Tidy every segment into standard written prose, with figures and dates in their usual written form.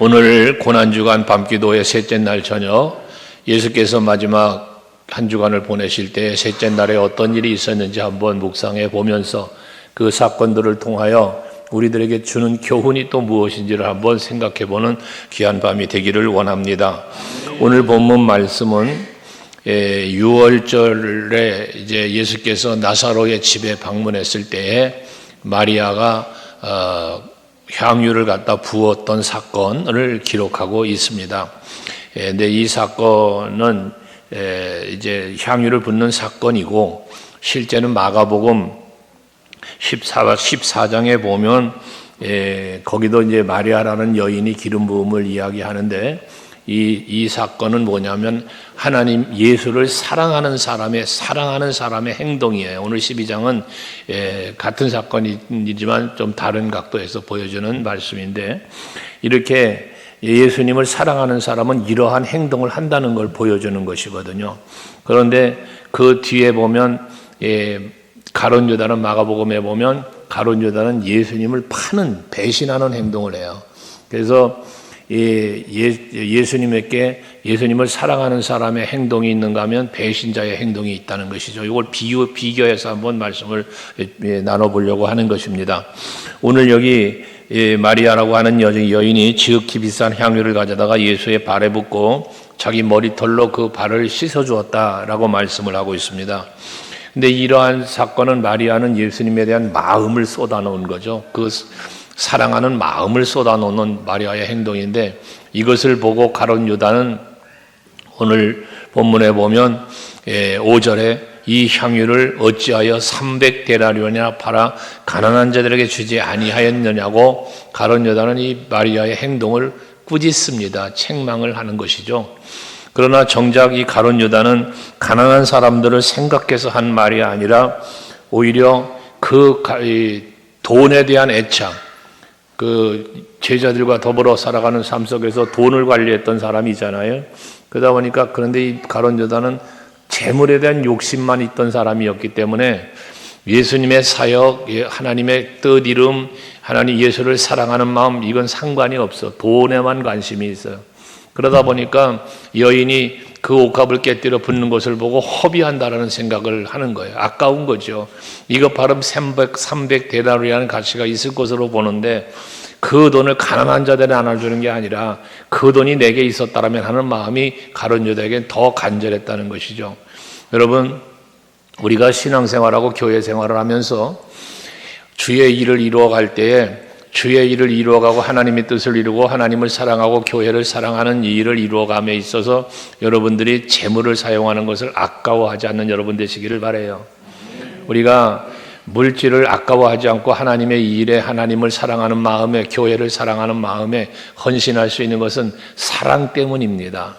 오늘 고난주간 밤기도의 셋째 날 저녁, 예수께서 마지막 한 주간을 보내실 때 셋째 날에 어떤 일이 있었는지 한번 묵상해 보면서 그 사건들을 통하여 우리들에게 주는 교훈이 또 무엇인지를 한번 생각해 보는 귀한 밤이 되기를 원합니다. 오늘 본문 말씀은 6월절에 이제 예수께서 나사로의 집에 방문했을 때에 마리아가 향유를 갖다 부었던 사건을 기록하고 있습니다. 근데 이 사건은 이제 향유를 붓는 사건이고, 실제는 마가복음 14장에 보면 거기도 이제 마리아라는 여인이 기름 부음을 이야기하는데, 이 사건은 뭐냐면 하나님 예수를 사랑하는 사람의 행동이에요. 오늘 12장은 같은 사건이지만 좀 다른 각도에서 보여주는 말씀인데, 이렇게 예수님을 사랑하는 사람은 이러한 행동을 한다는 걸 보여주는 것이거든요. 그런데 그 뒤에 보면 가룟 유다는, 마가복음에 보면 가룟 유다는 예수님을 파는, 배신하는 행동을 해요. 그래서 예수님을 사랑하는 사람의 행동이 있는가 하면 배신자의 행동이 있다는 것이죠. 이걸 비교해서 한번 말씀을 나눠보려고 하는 것입니다. 오늘 여기 마리아라고 하는 여인이 지극히 비싼 향유를 가져다가 예수의 발에 붓고 자기 머리털로 그 발을 씻어주었다라고 말씀을 하고 있습니다. 근데 이러한 사건은, 마리아는 예수님에 대한 마음을 쏟아놓은 거죠. 그 사랑하는 마음을 쏟아놓는 마리아의 행동인데, 이것을 보고 가룟 유다는 오늘 본문에 보면 5절에 이 향유를 어찌하여 300데나리온이나 팔아 가난한 자들에게 주지 아니하였느냐고 가룟 유다는 이 마리아의 행동을 꾸짖습니다. 책망을 하는 것이죠. 그러나 정작 이 가룟 유다는 가난한 사람들을 생각해서 한 말이 아니라 오히려 그 돈에 대한 애착, 그 제자들과 더불어 살아가는 삶 속에서 돈을 관리했던 사람이잖아요. 그러다 보니까, 그런데 이 가룟 유다는 재물에 대한 욕심만 있던 사람이었기 때문에 예수님의 사역, 하나님의 뜻 이름, 하나님 예수를 사랑하는 마음, 이건 상관이 없어. 돈에만 관심이 있어요. 그러다 보니까 여인이 그 옷값을 깨뜨려 붓는 것을 보고 허비한다라는 생각을 하는 거예요. 아까운 거죠. 이거 바로 300데나리온이라는 가치가 있을 것으로 보는데, 그 돈을 가난한 자들에 나눠주는 게 아니라 그 돈이 내게 있었다라면 하는 마음이 가룟 유다에게 더 간절했다는 것이죠. 여러분, 우리가 신앙생활하고 교회 생활을 하면서 주의 일을 이루어갈 때에, 주의 일을 이루어가고 하나님의 뜻을 이루고 하나님을 사랑하고 교회를 사랑하는 이 일을 이루어감에 있어서 여러분들이 재물을 사용하는 것을 아까워하지 않는 여러분 되시기를 바라요. 우리가 물질을 아까워하지 않고 하나님의 이 일에, 하나님을 사랑하는 마음에, 교회를 사랑하는 마음에 헌신할 수 있는 것은 사랑 때문입니다.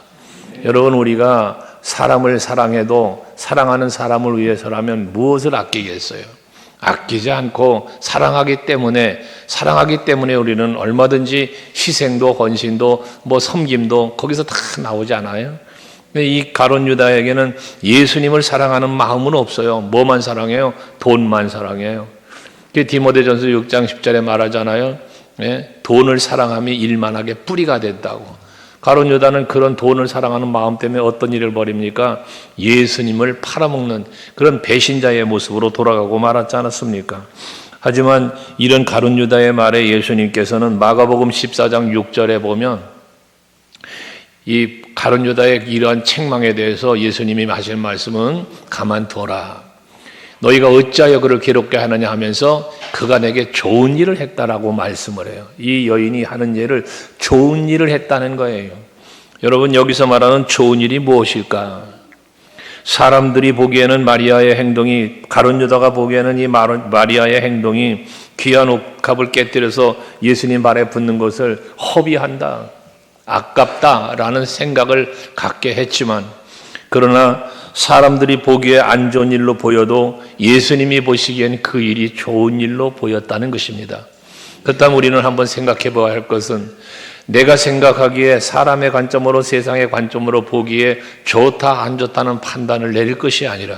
여러분, 우리가 사람을 사랑해도 사랑하는 사람을 위해서라면 무엇을 아끼겠어요? 아끼지 않고 사랑하기 때문에 우리는 얼마든지 희생도, 헌신도, 섬김도 거기서 다 나오지 않아요? 근데 이 가룟 유다에게는 예수님을 사랑하는 마음은 없어요. 뭐만 사랑해요? 돈만 사랑해요. 디모데전서 6장 10절에 말하잖아요. 돈을 사랑함이 일만하게 뿌리가 된다고. 가룟 유다는 그런 돈을 사랑하는 마음 때문에 어떤 일을 벌입니까? 예수님을 팔아먹는 그런 배신자의 모습으로 돌아가고 말았지 않았습니까? 하지만 이런 가룟 유다의 말에 예수님께서는 마가복음 14장 6절에 보면 이 가룟 유다의 이러한 책망에 대해서 예수님이 하신 말씀은 가만둬라. 너희가 어찌하여 그를 괴롭게 하느냐 하면서 그가 내게 좋은 일을 했다라고 말씀을 해요. 이 여인이 하는 일을 좋은 일을 했다는 거예요. 여러분, 여기서 말하는 좋은 일이 무엇일까? 사람들이 보기에는 마리아의 행동이, 가룟 유다가 보기에는 이 마리아의 행동이 귀한 옷값을 깨뜨려서 예수님 발에 붓는 것을 허비한다, 아깝다라는 생각을 갖게 했지만, 그러나 사람들이 보기에 안 좋은 일로 보여도 예수님이 보시기엔 그 일이 좋은 일로 보였다는 것입니다. 그렇다면 우리는 한번 생각해 봐야 할 것은, 내가 생각하기에 사람의 관점으로, 세상의 관점으로 보기에 좋다 안 좋다는 판단을 내릴 것이 아니라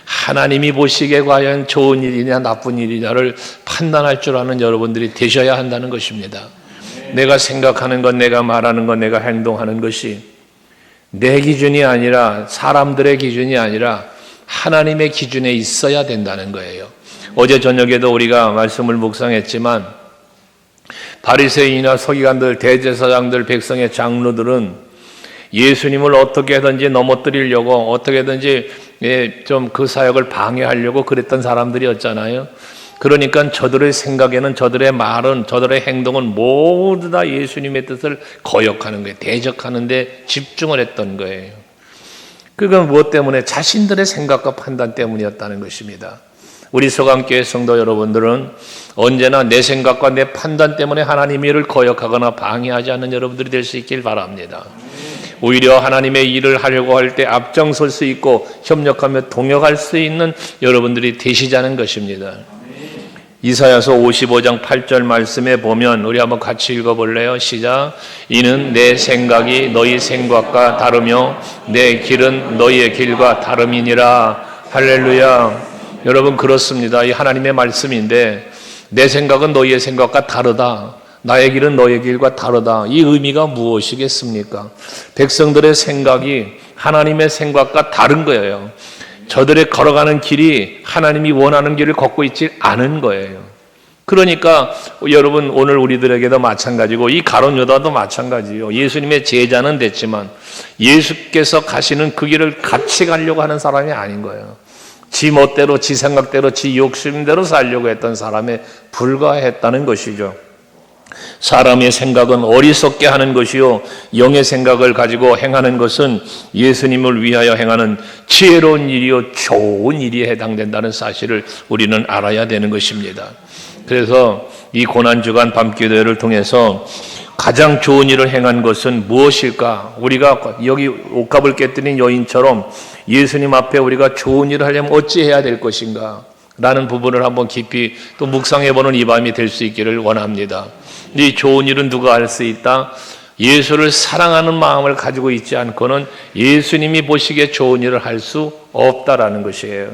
하나님이 보시기에 과연 좋은 일이냐 나쁜 일이냐를 판단할 줄 아는 여러분들이 되셔야 한다는 것입니다. 내가 생각하는 것, 내가 말하는 것, 내가 행동하는 것이 내 기준이 아니라 사람들의 기준이 아니라 하나님의 기준에 있어야 된다는 거예요. 어제 저녁에도 우리가 말씀을 묵상했지만 바리새인이나 서기관들, 대제사장들, 백성의 장로들은 예수님을 어떻게든지 넘어뜨리려고 어떻게든지 좀 그 사역을 방해하려고 그랬던 사람들이었잖아요. 그러니까 저들의 생각에는, 저들의 말은, 저들의 행동은 모두 다 예수님의 뜻을 거역하는 거예요. 대적하는 데 집중을 했던 거예요. 그건 무엇 때문에? 자신들의 생각과 판단 때문이었다는 것입니다. 우리 서강교회 성도 여러분들은 언제나 내 생각과 내 판단 때문에 하나님의 일을 거역하거나 방해하지 않는 여러분들이 될 수 있길 바랍니다. 오히려 하나님의 일을 하려고 할 때 앞장설 수 있고 협력하며 동역할 수 있는 여러분들이 되시자는 것입니다. 이사야서 55장 8절 말씀에 보면 우리 한번 같이 읽어볼래요? 시작. 이는 내 생각이 너희 생각과 다르며 내 길은 너희의 길과 다름이니라. 할렐루야. 여러분, 그렇습니다. 이 하나님의 말씀인데 내 생각은 너희의 생각과 다르다. 나의 길은 너의 길과 다르다. 이 의미가 무엇이겠습니까? 백성들의 생각이 하나님의 생각과 다른 거예요. 저들의 걸어가는 길이 하나님이 원하는 길을 걷고 있지 않은 거예요. 그러니까 여러분, 오늘 우리들에게도 마찬가지고 이 가룟 유다도 마찬가지예요. 예수님의 제자는 됐지만 예수께서 가시는 그 길을 같이 가려고 하는 사람이 아닌 거예요. 지 멋대로, 지 생각대로, 지 욕심대로 살려고 했던 사람에 불과했다는 것이죠. 사람의 생각은 어리석게 하는 것이요 영의 생각을 가지고 행하는 것은 예수님을 위하여 행하는 지혜로운 일이요 좋은 일에 해당된다는 사실을 우리는 알아야 되는 것입니다. 그래서 이 고난주간 밤기도회를 통해서 가장 좋은 일을 행한 것은 무엇일까? 우리가 여기 옷값을 깨뜨린 여인처럼 예수님 앞에 우리가 좋은 일을 하려면 어찌해야 될 것인가? 라는 부분을 한번 깊이 또 묵상해보는 이 밤이 될 수 있기를 원합니다. 이 좋은 일은 누가 할 수 있다? 예수를 사랑하는 마음을 가지고 있지 않고는 예수님이 보시기에 좋은 일을 할 수 없다라는 것이에요.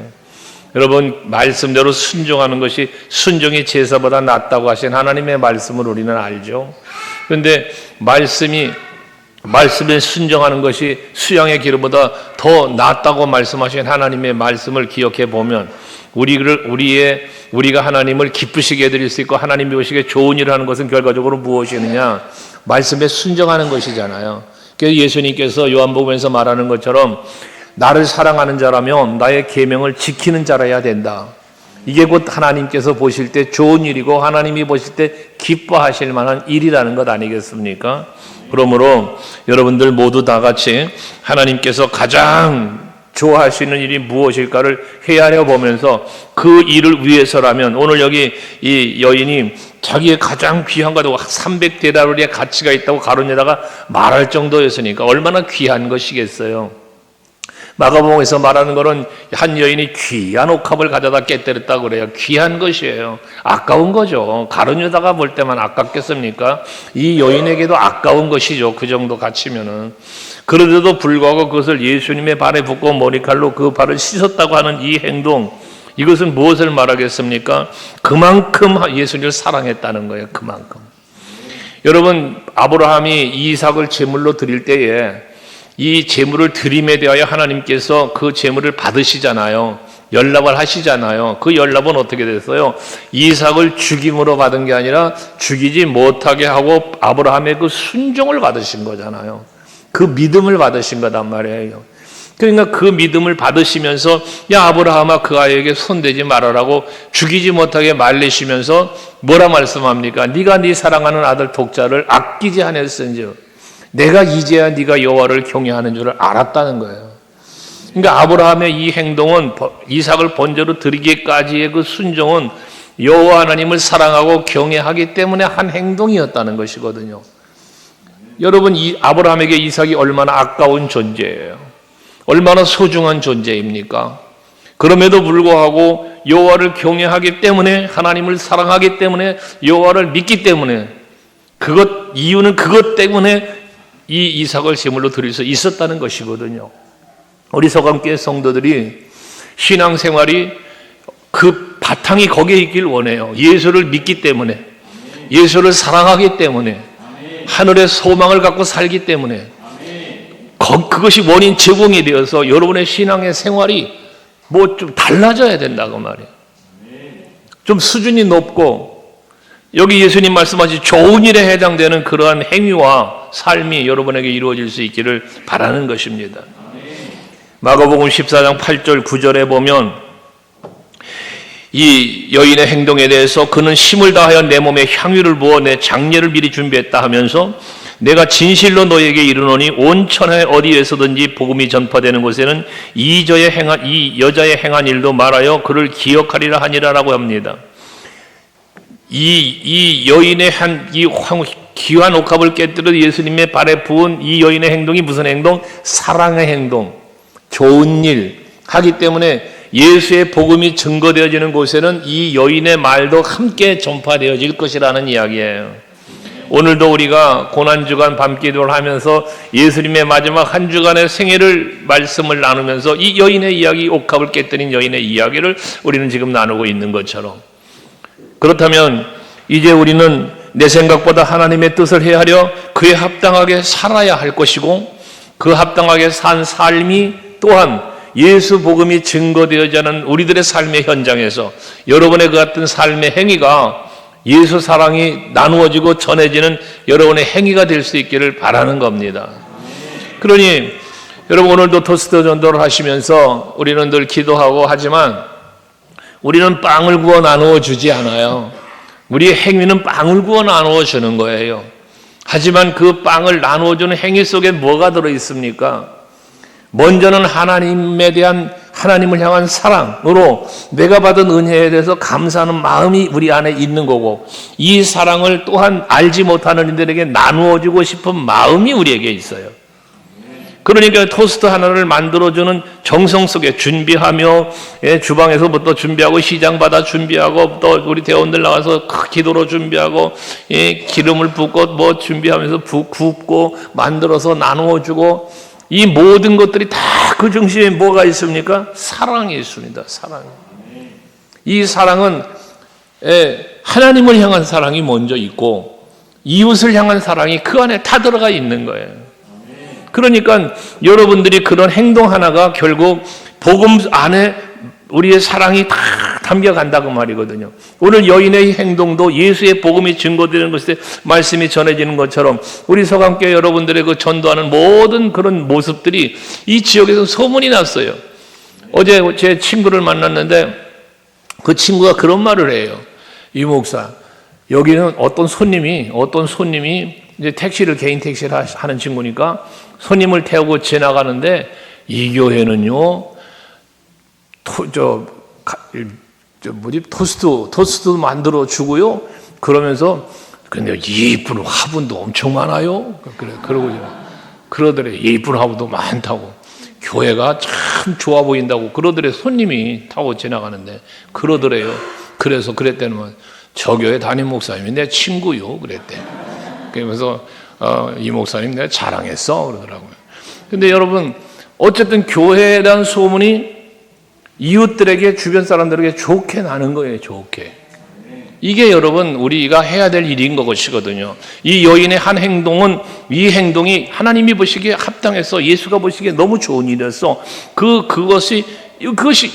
여러분, 말씀대로 순종하는 것이 순종이 제사보다 낫다고 하신 하나님의 말씀을 우리는 알죠. 그런데 말씀에 순종하는 것이 수양의 기름보다 더 낫다고 말씀하신 하나님의 말씀을 기억해 보면 우리가 하나님을 기쁘시게 해드릴 수 있고 하나님이 보시기에 좋은 일을 하는 것은 결과적으로 무엇이느냐? 말씀에 순종하는 것이잖아요. 그래서 예수님께서 요한복음에서 말하는 것처럼 나를 사랑하는 자라면 나의 계명을 지키는 자라야 된다. 이게 곧 하나님께서 보실 때 좋은 일이고 하나님이 보실 때 기뻐하실 만한 일이라는 것 아니겠습니까? 그러므로 여러분들 모두 다 같이 하나님께서 가장 좋아하시는 일이 무엇일까를 헤아려 보면서 그 일을 위해서라면 오늘 여기 이 여인이 자기의 가장 귀한 것 300데나리온의 가치가 있다고 가룟유다가 말할 정도였으니까 얼마나 귀한 것이겠어요. 마가복음에서 말하는 것은 한 여인이 귀한 옥합을 가져다 깨뜨렸다고 그래요. 귀한 것이에요. 아까운 거죠. 가룟유다가 볼 때만 아깝겠습니까? 이 여인에게도 아까운 것이죠. 그 정도 가치면은. 그런데도 불구하고 그것을 예수님의 발에 붓고 머리칼로 그 발을 씻었다고 하는 이 행동, 이것은 무엇을 말하겠습니까? 그만큼 예수님을 사랑했다는 거예요. 그만큼. 여러분, 아브라함이 이삭을 제물로 드릴 때에 이 제물을 드림에 대하여 하나님께서 그 제물을 받으시잖아요. 연락을 하시잖아요. 그 연락은 어떻게 됐어요? 이삭을 죽임으로 받은 게 아니라 죽이지 못하게 하고 아브라함의 그 순종을 받으신 거잖아요. 그 믿음을 받으신 거단 말이에요. 그러니까 그 믿음을 받으시면서 야 아브라함아 그 아이에게 손대지 말아라고 죽이지 못하게 말리시면서 뭐라 말씀합니까? 네가 네 사랑하는 아들 독자를 아끼지 않았은즉 내가 이제야 네가 여호와를 경외하는 줄을 알았다는 거예요. 그러니까 아브라함의 이 행동은 이삭을 번제로 드리기까지의 그 순종은 여호와 하나님을 사랑하고 경외하기 때문에 한 행동이었다는 것이거든요. 여러분, 이 아브라함에게 이삭이 얼마나 아까운 존재예요. 얼마나 소중한 존재입니까? 그럼에도 불구하고 여호와를 경외하기 때문에 하나님을 사랑하기 때문에 여호와를 믿기 때문에 이유는 그것 때문에 이 이삭을 제물로 드릴 수 있었다는 것이거든요. 우리 서강교회 성도들이 신앙생활이 그 바탕이 거기에 있길 원해요. 예수를 믿기 때문에, 예수를 사랑하기 때문에, 하늘의 소망을 갖고 살기 때문에 그것이 원인 제공이 되어서 여러분의 신앙의 생활이 뭐 좀 달라져야 된다고 말이에요. 좀 수준이 높고 여기 예수님 말씀하신 좋은 일에 해당되는 그러한 행위와 삶이 여러분에게 이루어질 수 있기를 바라는 것입니다. 마가복음 14장 8절 9절에 보면 이 여인의 행동에 대해서 그는 힘을 다하여 내 몸에 향유를 부어 내 장례를 미리 준비했다 하면서 내가 진실로 너에게 이르노니 온 천하에 어디에서든지 복음이 전파되는 곳에는 이 여자의 행한 일도 말하여 그를 기억하리라 하니라라고 합니다. 이 여인의 귀한 옥합을 깨뜨려 예수님의 발에 부은 이 여인의 행동이 무슨 행동? 사랑의 행동, 좋은 일 하기 때문에 예수의 복음이 증거되어지는 곳에는 이 여인의 말도 함께 전파되어질 것이라는 이야기예요. 오늘도 우리가 고난주간 밤기도를 하면서 예수님의 마지막 한 주간의 생애를 말씀을 나누면서 이 여인의 이야기, 옥합을 깨뜨린 여인의 이야기를 우리는 지금 나누고 있는 것처럼, 그렇다면 이제 우리는 내 생각보다 하나님의 뜻을 헤아려 그에 합당하게 살아야 할 것이고, 그 합당하게 산 삶이 또한 예수 복음이 증거되어지는 우리들의 삶의 현장에서 여러분의 그 같은 삶의 행위가 예수 사랑이 나누어지고 전해지는 여러분의 행위가 될 수 있기를 바라는 겁니다. 그러니 여러분, 오늘도 토스트 전도를 하시면서 우리는 늘 기도하고 하지만 우리는 빵을 구워 나누어 주지 않아요. 우리의 행위는 빵을 구워 나누어 주는 거예요. 하지만 그 빵을 나누어 주는 행위 속에 뭐가 들어 있습니까? 먼저는 하나님을 향한 사랑으로 내가 받은 은혜에 대해서 감사하는 마음이 우리 안에 있는 거고, 이 사랑을 또한 알지 못하는 이들에게 나누어 주고 싶은 마음이 우리에게 있어요. 그러니까 토스트 하나를 만들어주는 정성 속에 준비하며, 주방에서부터 준비하고 시장받아 준비하고 또 우리 대원들 나와서 기도로 준비하고 기름을 붓고 뭐 준비하면서 굽고 만들어서 나누어주고, 이 모든 것들이 다 그 중심에 뭐가 있습니까? 사랑이 있습니다. 사랑. 이 사랑은 하나님을 향한 사랑이 먼저 있고 이웃을 향한 사랑이 그 안에 다 들어가 있는 거예요. 그러니까 여러분들이 그런 행동 하나가 결국 복음 안에 우리의 사랑이 다 담겨간다고 말이거든요. 오늘 여인의 행동도 예수의 복음이 증거되는 것에 말씀이 전해지는 것처럼 우리 서강교회 여러분들의 그 전도하는 모든 그런 모습들이 이 지역에서 소문이 났어요. 어제 제 친구를 만났는데 그 친구가 그런 말을 해요. 이 목사, 여기는 어떤 손님이 이제 개인 택시를 하는 친구니까 손님을 태우고 지나가는데 이 교회는요, 토스트 만들어 주고요. 그러면서 근데 예쁜 화분도 엄청 많아요. 그러더래. 예쁜 화분도 많다고. 교회가 참 좋아 보인다고 그러더래. 손님이 타고 지나가는데 그러더래요. 그래서 그랬대는 저 교회 담임 목사님이 내 친구요. 그랬대. 그러면서 이 목사님 내가 자랑했어. 그러더라고요. 근데 여러분, 어쨌든 교회에 대한 소문이 이웃들에게, 주변 사람들에게 좋게 나는 거예요. 좋게. 이게 여러분 우리가 해야 될 일인 것이거든요. 이 여인의 한 행동은, 이 행동이 하나님이 보시기에 합당해서 예수가 보시기에 너무 좋은 일이었어. 그것이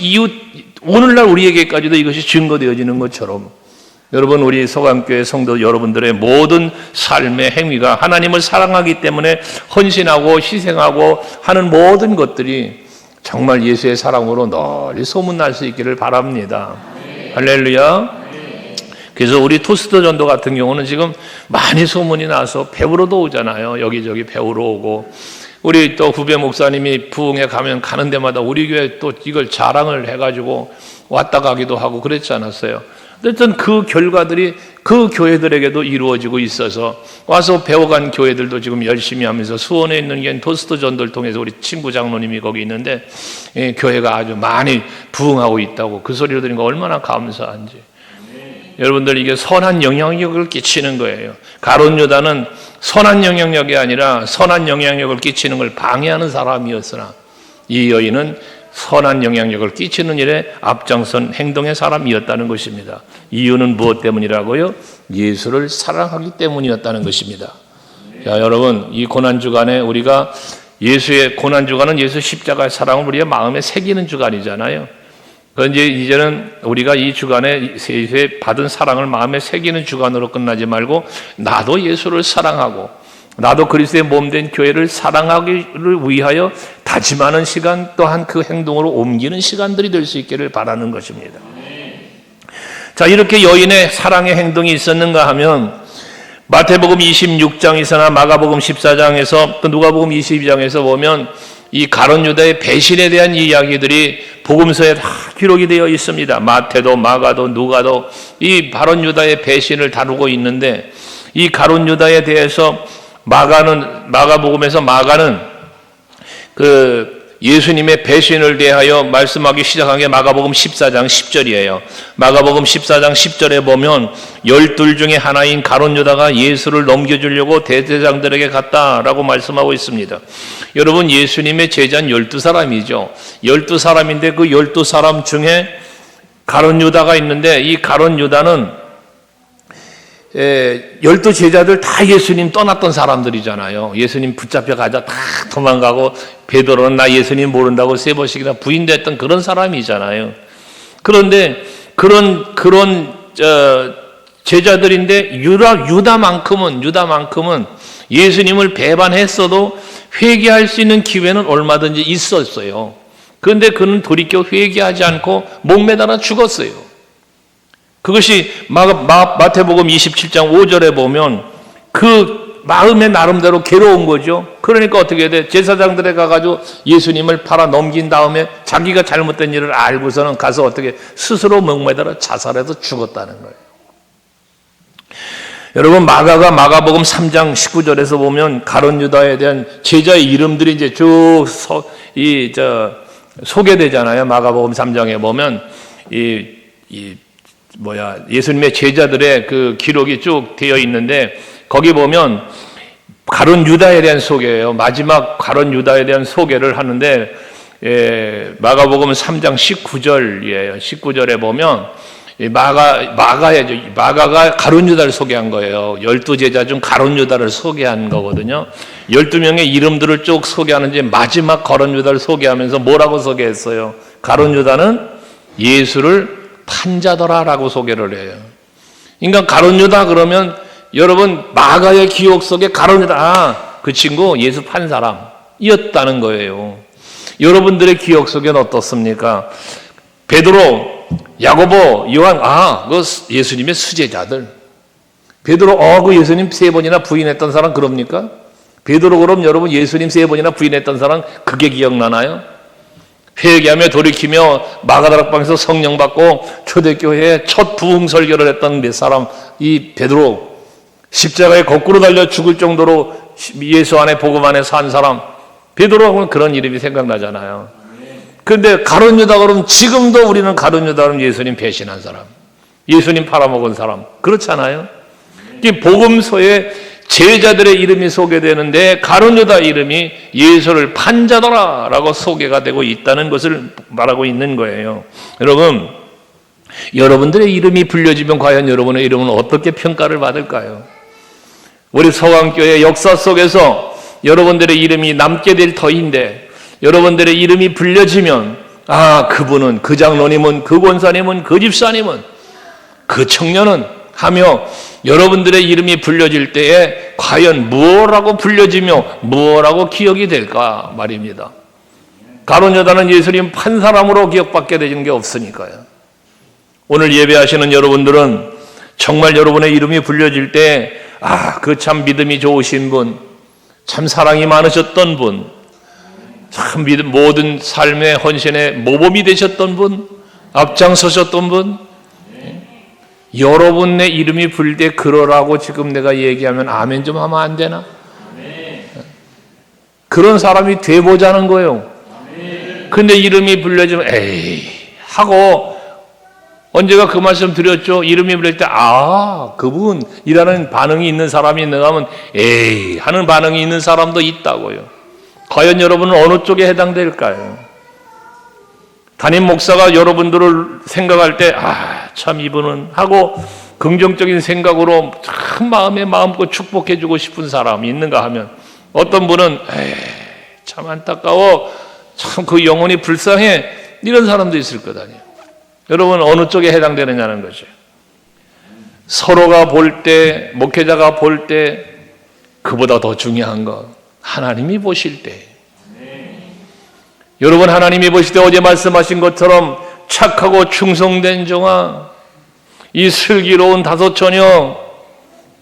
이웃, 오늘날 우리에게까지도 이것이 증거되어지는 것처럼, 여러분 우리 서강교회 성도 여러분들의 모든 삶의 행위가 하나님을 사랑하기 때문에 헌신하고 희생하고 하는 모든 것들이 정말 예수의 사랑으로 널리 소문날 수 있기를 바랍니다. 할렐루야. 그래서 우리 토스트 전도 같은 경우는 지금 많이 소문이 나서 배우러도 오잖아요. 여기저기 배우러 오고, 우리 또 후배 목사님이 부흥회 가는 데마다 우리 교회 또 이걸 자랑을 해가지고 왔다 가기도 하고 그랬지 않았어요. 어쨌든 그 결과들이 그 교회들에게도 이루어지고 있어서 와서 배워간 교회들도 지금 열심히 하면서, 수원에 있는 게 토스트 전도를 통해서 우리 친구 장로님이 거기 있는데 교회가 아주 많이 부흥하고 있다고 그 소리를 들으니까 얼마나 감사한지. 여러분들, 이게 선한 영향력을 끼치는 거예요. 가룟 유다는 선한 영향력이 아니라 선한 영향력을 끼치는 걸 방해하는 사람이었으나 이 여인은 선한 영향력을 끼치는 일에 앞장선 행동의 사람이었다는 것입니다. 이유는 무엇 때문이라고요? 예수를 사랑하기 때문이었다는 것입니다. 자, 여러분, 이 고난주간에 우리가 예수의 고난주간은 예수 십자가의 사랑을 우리의 마음에 새기는 주간이잖아요. 그런데 이제는 우리가 이 주간에 예수의 받은 사랑을 마음에 새기는 주간으로 끝나지 말고 나도 예수를 사랑하고 나도 그리스도의 몸된 교회를 사랑하기를 위하여 다짐하는 시간, 또한 그 행동으로 옮기는 시간들이 될 수 있기를 바라는 것입니다. 자, 이렇게 여인의 사랑의 행동이 있었는가 하면 마태복음 26장에서나 마가복음 14장에서 또 누가복음 22장에서 보면 이 가룟 유다의 배신에 대한 이야기들이 복음서에 다 기록이 되어 있습니다. 마태도 마가도 누가도 이 가룟 유다의 배신을 다루고 있는데, 이 가룟 유다에 대해서 마가복음에서 마가는 그 예수님의 배신을 대하여 말씀하기 시작한 게 마가복음 14장 10절이에요. 마가복음 14장 10절에 보면 12 중에 하나인 가룟 유다가 예수를 넘겨주려고 대제사장들에게 갔다라고 말씀하고 있습니다. 여러분, 예수님의 제자는 12사람이죠. 12사람인데 그 12사람 중에 가룟 유다가 있는데, 이 가룟 유다는 12 제자들 다 예수님 떠났던 사람들이잖아요. 예수님 붙잡혀 가자 다 도망가고, 베드로는 나 예수님 모른다고 3번씩이나 부인됐던 그런 사람이잖아요. 그런데 그런 제자들인데 유다만큼은 예수님을 배반했어도 회개할 수 있는 기회는 얼마든지 있었어요. 그런데 그는 돌이켜 회개하지 않고 목매달아 죽었어요. 그것이 마태복음 27장 5절에 보면 그 마음의 나름대로 괴로운 거죠. 그러니까 어떻게 돼? 제사장들에 가가지고 예수님을 팔아 넘긴 다음에 자기가 잘못된 일을 알고서는 가서 어떻게 스스로 목매달아 자살해서 죽었다는 거예요. 여러분, 마가복음 3장 19절에서 보면 가룟 유다에 대한 제자의 이름들이 이제 쭉 소개되잖아요. 마가복음 3장에 보면 예수님의 제자들의 그 기록이 쭉 되어 있는데, 거기 보면 가룟 유다에 대한 소개예요. 마지막 가룟 유다에 대한 소개를 하는데, 마가복음 3장 19절이에요. 19절에 보면 마가가 가룟 유다를 소개한 거예요. 12제자 중 가룟 유다를 소개한 거거든요. 12명의 이름들을 쭉 소개하는데 마지막 가룟 유다를 소개하면서 뭐라고 소개했어요? 가룟 유다는 예수를 판자더라라고 소개를 해요. 그러니까 가룟 유다 그러면 여러분, 마가의 기억 속에 가룟 유다, 그 친구 예수 판 사람이었다는 거예요. 여러분들의 기억 속에는 어떻습니까? 베드로, 야고보, 요한, 그 예수님의 수제자들. 베드로, 그 예수님 3번이나 부인했던 사람 그럽니까? 베드로, 그럼 여러분 예수님 3번이나 부인했던 사람 그게 기억나나요? 회개하며 돌이키며 마가다락방에서 성령 받고 초대교회에 첫 부흥 설교를 했던 몇 사람, 이 베드로, 십자가에 거꾸로 달려 죽을 정도로 예수 안에 복음 안에 산 사람, 베드로하고는 그런 이름이 생각나잖아요. 그런데 가룟 유다 그러면 지금도 우리는 가룟 유다 그러면 예수님 배신한 사람, 예수님 팔아먹은 사람, 그렇잖아요. 이 복음서에 제자들의 이름이 소개되는데 가룟 유다 이름이 예수를 판자더라라고 소개가 되고 있다는 것을 말하고 있는 거예요. 여러분들의 이름이 불려지면 과연 여러분의 이름은 어떻게 평가를 받을까요? 우리 서강교회 역사 속에서 여러분들의 이름이 남게 될 터인데, 여러분들의 이름이 불려지면 그분은, 그 장로님은, 그 권사님은, 그 집사님은, 그 청년은 하며 여러분들의 이름이 불려질 때에 과연 무엇라고 불려지며 무엇라고 기억이 될까 말입니다. 가룟 유다는 예수님 판 사람으로 기억받게 되는 게 없으니까요. 오늘 예배하시는 여러분들은 정말 여러분의 이름이 불려질 때 그 참 믿음이 좋으신 분, 참 사랑이 많으셨던 분, 참 모든 삶의 헌신의 모범이 되셨던 분, 앞장서셨던 분, 여러분의 이름이 불릴 때 그러라고 지금 내가 얘기하면 아멘 좀 하면 안 되나? 그런 사람이 돼보자는 거예요. 근데 이름이 불려지면 에이 하고, 언제가 그 말씀 드렸죠? 이름이 불릴 때 그분이라는 반응이 있는 사람이 있는가 하면 에이 하는 반응이 있는 사람도 있다고요. 과연 여러분은 어느 쪽에 해당될까요? 담임 목사가 여러분들을 생각할 때 참 이분은 하고, 긍정적인 생각으로 참 마음껏 축복해주고 싶은 사람이 있는가 하면 어떤 분은 참 안타까워, 참 그 영혼이 불쌍해, 이런 사람도 있을 것 아니에요. 여러분 어느 쪽에 해당되느냐는 거죠. 서로가 볼 때, 목회자가 볼 때 그보다 더 중요한 거 하나님이 보실 때, 여러분 하나님이 보실 때 어제 말씀하신 것처럼 착하고 충성된 종아, 이 슬기로운 다소처녀,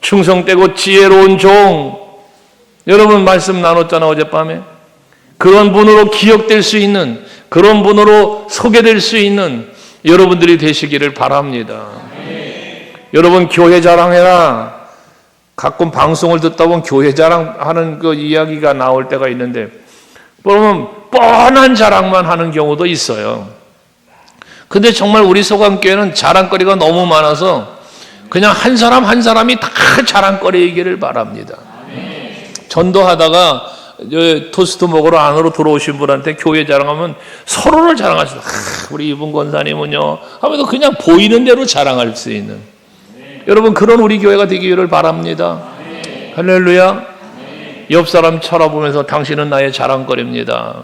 충성되고 지혜로운 종, 여러분 말씀 나눴잖아 어젯밤에. 그런 분으로 기억될 수 있는, 그런 분으로 소개될 수 있는 여러분들이 되시기를 바랍니다. 여러분 교회 자랑해라. 가끔 방송을 듣다 보면 교회 자랑하는 그 이야기가 나올 때가 있는데, 그러면 뻔한 자랑만 하는 경우도 있어요. 근데 정말 우리 소강교회는 자랑거리가 너무 많아서 그냥 한 사람 한 사람이 다 자랑거리이기를 바랍니다. 전도하다가 토스트 먹으러 안으로 들어오신 분한테 교회 자랑하면 서로를 자랑하시다. 우리 이분 권사님은요 하면서 그냥 보이는 대로 자랑할 수 있는, 여러분 그런 우리 교회가 되기를 바랍니다. 할렐루야. 옆 사람 쳐다보면서 당신은 나의 자랑거리입니다.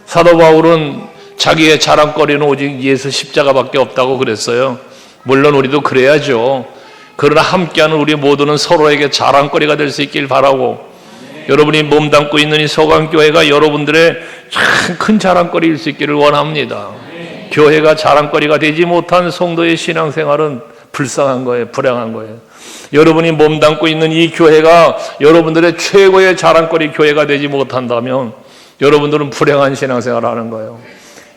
사도 바울은 자기의 자랑거리는 오직 예수 십자가밖에 없다고 그랬어요. 물론 우리도 그래야죠. 그러나 함께하는 우리 모두는 서로에게 자랑거리가 될 수 있길 바라고, 여러분이 몸담고 있는 이 소강교회가 여러분들의 참 큰 자랑거리일 수 있기를 원합니다. 교회가 자랑거리가 되지 못한 성도의 신앙생활은 불쌍한 거예요. 불행한 거예요. 여러분이 몸담고 있는 이 교회가 여러분들의 최고의 자랑거리 교회가 되지 못한다면 여러분들은 불행한 신앙생활을 하는 거예요.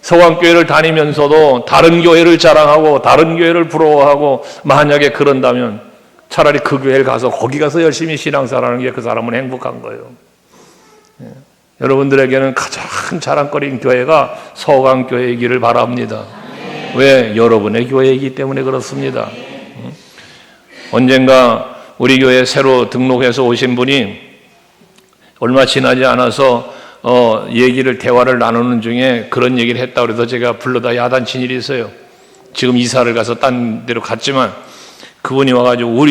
소강교회를 다니면서도 다른 교회를 자랑하고 다른 교회를 부러워하고, 만약에 그런다면 차라리 그 교회를 가서 거기 가서 열심히 신앙생활하는 게 그 사람은 행복한 거예요. 여러분들에게는 가장 자랑거리인 교회가 소강교회이기를 바랍니다. 왜? 여러분의 교회이기 때문에 그렇습니다. 언젠가 우리 교회에 새로 등록해서 오신 분이 얼마 지나지 않아서 대화를 나누는 중에 그런 얘기를 했다고 해서 제가 불러다 야단친 일이 있어요. 지금 이사를 가서 딴 데로 갔지만 그분이 와가지고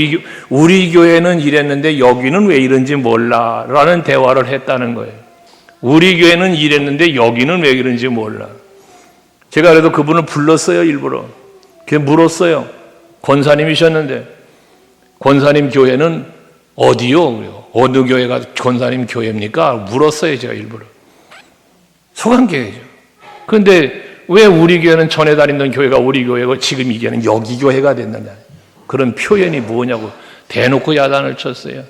우리 교회는 이랬는데 여기는 왜 이런지 몰라 라는 대화를 했다는 거예요. 우리 교회는 이랬는데 여기는 왜 이런지 몰라. 제가 그래도 그분을 불렀어요. 일부러. 그게 물었어요. 권사님이셨는데 권사님 교회는 어디요? 어느 교회가 권사님 교회입니까? 물었어요. 제가 일부러. 소강교회죠. 그런데 왜 우리 교회는 전에 다니던 교회가 우리 교회고 지금 이 교회는 여기 교회가 됐느냐. 그런 표현이 뭐냐고 대놓고 야단을 쳤어요.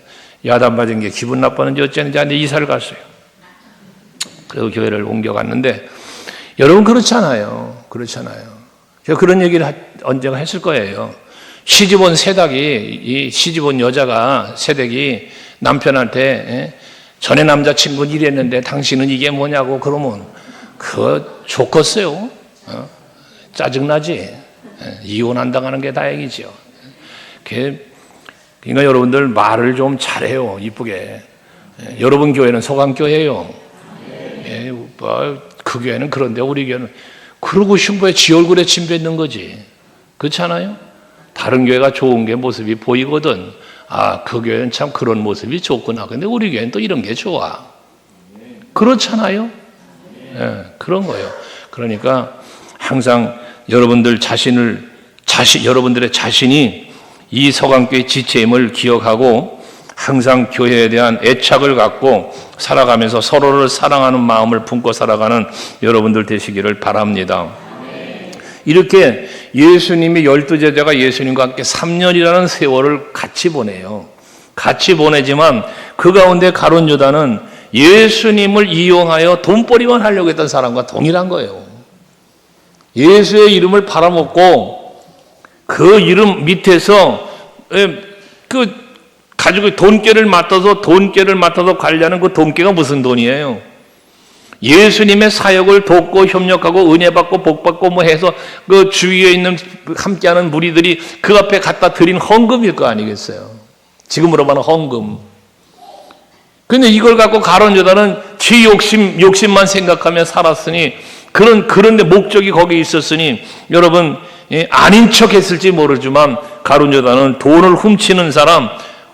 야단 맞은 게 기분 나빠는지 어쩌는지 하는데 이사를 갔어요. 그리고 교회를 옮겨갔는데, 여러분 그렇잖아요. 제가 그런 얘기를 언젠가 했을 거예요. 시집온 이 시집온 여자가 새댁이 남편한테 전에 남자친구는 이랬는데 당신은 이게 뭐냐고 그러면 그거 좋겠어요. 짜증나지. 이혼한다는 게 다행이죠. 그러니까 여러분들 말을 좀 잘해요. 이쁘게. 여러분 교회는 소강교회예요. 그 교회는 그런데 우리 교회는 그러고 싶어야 지 얼굴에 침 뱉는 거지. 그렇잖아요. 다른 교회가 좋은 게 모습이 보이거든. 아, 그 교회는 참 그런 모습이 좋구나. 근데 우리 교회는 또 이런 게 좋아. 그렇잖아요. 그런 거예요. 그러니까 항상 여러분들의 자신이 이 서강교회 지체임을 기억하고 항상 교회에 대한 애착을 갖고 살아가면서 서로를 사랑하는 마음을 품고 살아가는 여러분들 되시기를 바랍니다. 이렇게 예수님이 12제자가 예수님과 함께 3년이라는 세월을 같이 보내요. 같이 보내지만 그 가운데 가룟 유다는 예수님을 이용하여 돈벌이만 하려고 했던 사람과 동일한 거예요. 예수의 이름을 팔아먹고 그 이름 밑에서 가지고 돈깨를 맡아서 관리하는 그 돈깨가 무슨 돈이에요? 예수님의 사역을 돕고 협력하고 은혜 받고 복 받고 뭐 해서 그 주위에 있는 함께하는 무리들이 그 앞에 갖다 드린 헌금일 거 아니겠어요? 지금으로 말하면 헌금. 근데 이걸 갖고 가룟 유다는 지 욕심만 생각하며 살았으니 그런데 목적이 거기 있었으니 여러분, 아닌 척 했을지 모르지만 가룟 유다는 돈을 훔치는 사람,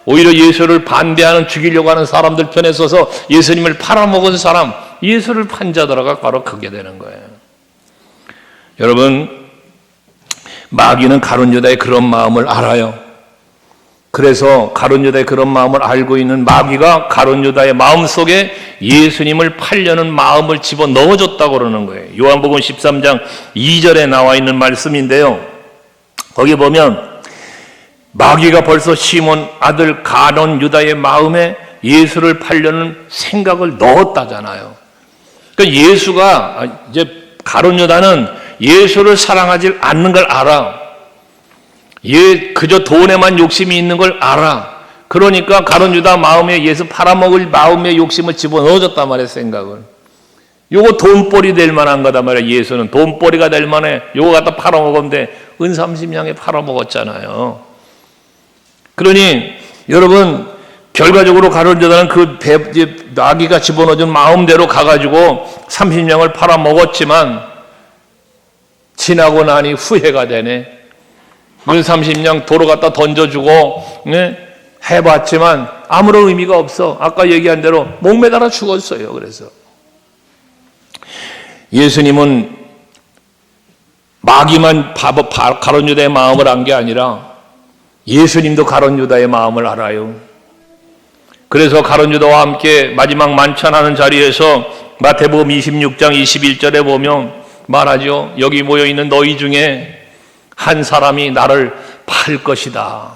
오히려 예수를 반대하는 죽이려고 하는 사람들 편에 서서 예수님을 팔아먹은 사람, 예수를 판 자들아가 바로 그게 되는 거예요. 여러분, 마귀는 가룟 유다의 그런 마음을 알아요. 그래서 가룟 유다의 그런 마음을 알고 있는 마귀가 가룟 유다의 마음속에 예수님을 팔려는 마음을 집어넣어줬다고 그러는 거예요. 요한복음 13장 2절에 나와 있는 말씀인데요. 거기 보면 마귀가 벌써 시몬 아들 가룟 유다의 마음에 예수를 팔려는 생각을 넣었다잖아요. 그러니까 예수가, 이제 가룟 유다는 예수를 사랑하지 않는 걸 알아. 그저 돈에만 욕심이 있는 걸 알아. 그러니까 가룟 유다 마음에 예수 팔아먹을 마음의 욕심을 집어넣어줬단 말이에요, 생각을. 요거 돈벌이 될 만한 거단 말이에요. 예수는 돈벌이가 될 만해. 요거 갖다 팔아먹었는데 은 30냥에 팔아먹었잖아요. 그러니 여러분, 결과적으로 가룟 유다는 마귀가 집어넣어준 마음대로 가가지고 30냥을 팔아먹었지만 지나고 나니 후회가 되네. 은 30냥 도로 갖다 던져주고 해봤지만 아무런 의미가 없어. 아까 얘기한 대로 목매달아 죽었어요. 그래서 예수님은 마귀만 가룟 유다의 마음을 안 게 아니라 예수님도 가룟 유다의 마음을 알아요. 그래서 가룟 유다와 함께 마지막 만찬하는 자리에서 마태복음 26장 21절에 보면 말하죠. 여기 모여있는 너희 중에 한 사람이 나를 팔 것이다.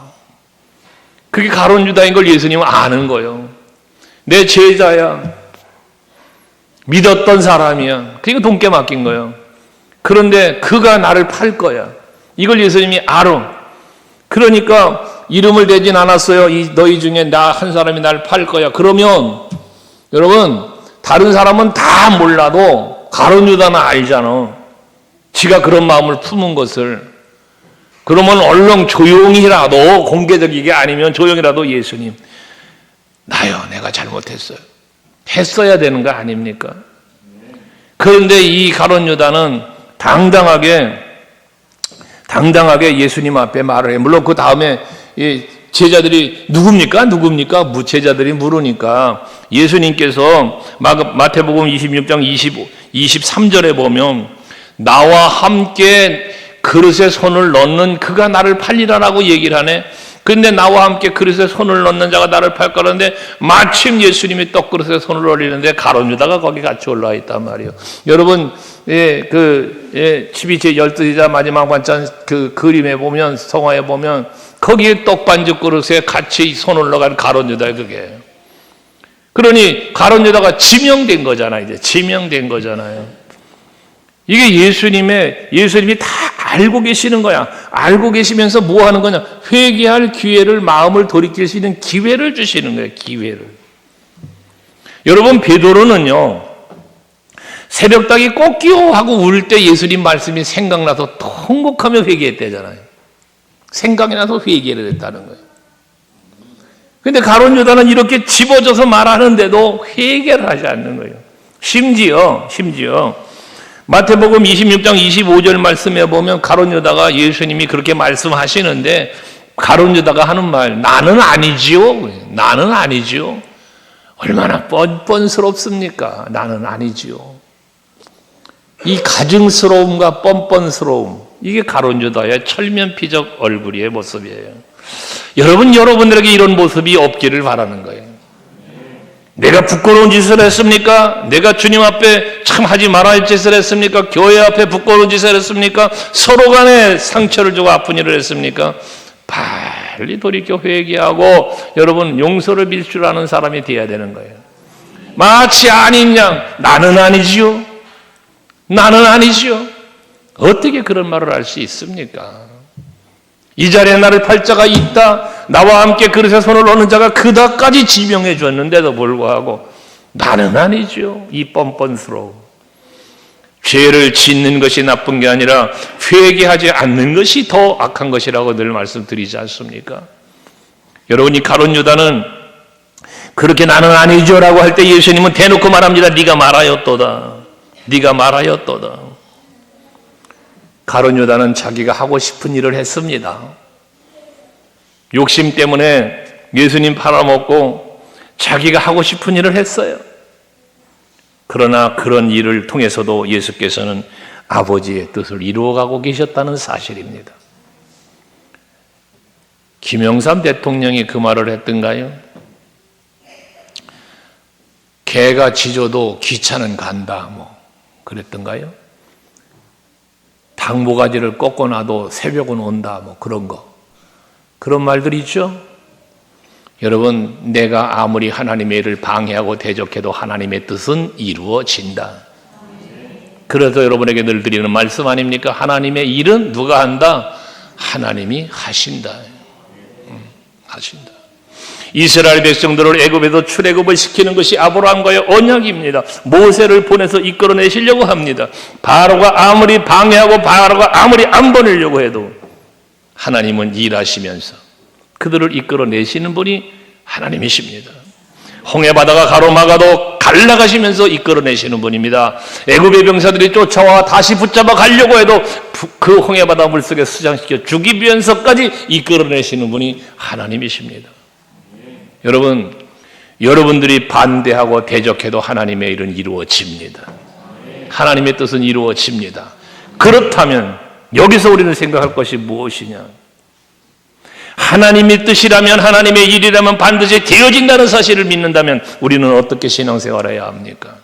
그게 가룟 유다인 걸 예수님은 아는 거예요. 내 제자야. 믿었던 사람이야. 그러니까 돈께 맡긴 거예요. 그런데 그가 나를 팔 거야. 이걸 예수님이 알아. 그러니까 이름을 대진 않았어요. 너희 중에 나 한 사람이 나를 팔 거야. 그러면 여러분, 다른 사람은 다 몰라도 가룟 유다는 알잖아. 지가 그런 마음을 품은 것을. 그러면 얼른 조용히라도, 공개적이게 아니면 조용히라도 예수님, 나요, 내가 잘못했어요. 했어야 되는 거 아닙니까? 그런데 이 가룟 유다는 당당하게 예수님 앞에 말을 해. 물론 그 다음에 제자들이 누굽니까? 제자들이 물으니까 예수님께서 마태복음 26장 23절에 보면 나와 함께 그릇에 손을 넣는 그가 나를 팔리라라고 얘기를 하네. 근데 나와 함께 그릇에 손을 넣는 자가 나를 팔 거라는데 마침 예수님이 떡그릇에 손을 올리는데 가룟 유다가 거기 같이 올라와 있단 말이에요. 여러분, 12제 12제자 마지막 반찬 그 그림에 보면, 성화에 보면 거기에 떡반죽 그릇에 같이 손을 넣어간 가룟 유다의 그게. 그러니 가룟 유다가 지명된 거잖아요. 이제 지명된 거잖아요. 이게 예수님이 다 알고 계시는 거야. 알고 계시면서 뭐 하는 거냐? 회개할 기회를, 마음을 돌이킬 수 있는 기회를 주시는 거예요. 기회를. 여러분, 베드로는요, 새벽닭이 꼭끼요 하고 울 때 예수님 말씀이 생각나서 통곡하며 회개했대잖아요. 생각이 나서 회개를 했다는 거예요. 근데 가룟 유다는 이렇게 집어져서 말하는데도 회개를 하지 않는 거예요. 심지어 마태복음 26장 25절 말씀에 보면 가룟 유다가 예수님이 그렇게 말씀하시는데 가룟 유다가 하는 말, 나는 아니지요. 나는 아니지요. 얼마나 뻔뻔스럽습니까? 나는 아니지요. 이 가증스러움과 뻔뻔스러움, 이게 가룟 유다의 철면피적 얼굴의 모습이에요. 여러분들에게 이런 모습이 없기를 바라는 거예요. 내가 부끄러운 짓을 했습니까? 내가 주님 앞에 참 하지 말아야 할 짓을 했습니까? 교회 앞에 부끄러운 짓을 했습니까? 서로 간에 상처를 주고 아픈 일을 했습니까? 빨리 돌이켜 회개하고 여러분 용서를 빌 줄 아는 사람이 되어야 되는 거예요. 마치 아닌 양, 나는 아니지요. 나는 아니지요. 어떻게 그런 말을 할 수 있습니까? 이 자리에 나를 팔 자가 있다. 나와 함께 그릇에 손을 넣는 자가 그다까지 지명해 줬는데도 불구하고 나는 아니죠. 이 뻔뻔스러움. 죄를 짓는 것이 나쁜 게 아니라 회개하지 않는 것이 더 악한 것이라고 늘 말씀드리지 않습니까? 여러분, 이 가룟 유다는 그렇게 나는 아니죠라고 할 때 예수님은 대놓고 말합니다. 네가 말하였도다. 네가 말하였도다. 가룟 유다는 자기가 하고 싶은 일을 했습니다. 욕심 때문에 예수님 팔아먹고 자기가 하고 싶은 일을 했어요. 그러나 그런 일을 통해서도 예수께서는 아버지의 뜻을 이루어가고 계셨다는 사실입니다. 김영삼 대통령이 그 말을 했던가요? 개가 짖어도 기차는 간다, 그랬던가요? 당모가지를 꺾어놔도 새벽은 온다, 그런 거. 그런 말들이 있죠? 여러분, 내가 아무리 하나님의 일을 방해하고 대적해도 하나님의 뜻은 이루어진다. 그래서 여러분에게 늘 드리는 말씀 아닙니까? 하나님의 일은 누가 한다? 하나님이 하신다. 하신다. 이스라엘 백성들을 애굽에서 출애굽을 시키는 것이 아브라함과의 언약입니다. 모세를 보내서 이끌어내시려고 합니다. 바로가 아무리 방해하고 바로가 아무리 안 보내려고 해도 하나님은 일하시면서 그들을 이끌어내시는 분이 하나님이십니다. 홍해바다가 가로막아도 갈라가시면서 이끌어내시는 분입니다. 애굽의 병사들이 쫓아와 다시 붙잡아 가려고 해도 그 홍해바다 물속에 수장시켜 죽이면서까지 이끌어내시는 분이 하나님이십니다. 여러분, 여러분들이 반대하고 대적해도 하나님의 일은 이루어집니다. 하나님의 뜻은 이루어집니다. 그렇다면 여기서 우리는 생각할 것이 무엇이냐? 하나님의 뜻이라면, 하나님의 일이라면 반드시 되어진다는 사실을 믿는다면 우리는 어떻게 신앙생활해야 합니까?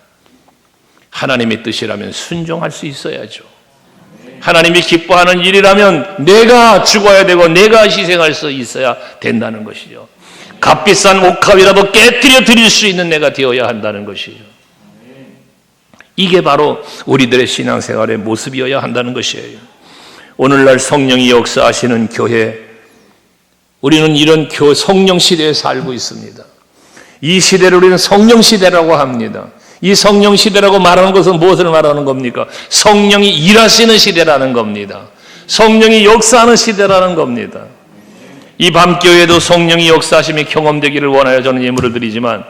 하나님의 뜻이라면 순종할 수 있어야죠. 하나님이 기뻐하는 일이라면 내가 죽어야 되고 내가 희생할 수 있어야 된다는 것이죠. 값비싼 옥합이라도 깨뜨려 드릴 수 있는 내가 되어야 한다는 것이죠. 이게 바로 우리들의 신앙생활의 모습이어야 한다는 것이에요. 오늘날 성령이 역사하시는 교회, 우리는 이런 성령 시대에 살고 있습니다. 이 시대를 우리는 성령 시대라고 합니다. 이 성령 시대라고 말하는 것은 무엇을 말하는 겁니까? 성령이 일하시는 시대라는 겁니다. 성령이 역사하는 시대라는 겁니다. 이 밤교회도 성령이 역사하심이 경험되기를 원하여 저는 예물을 드리지만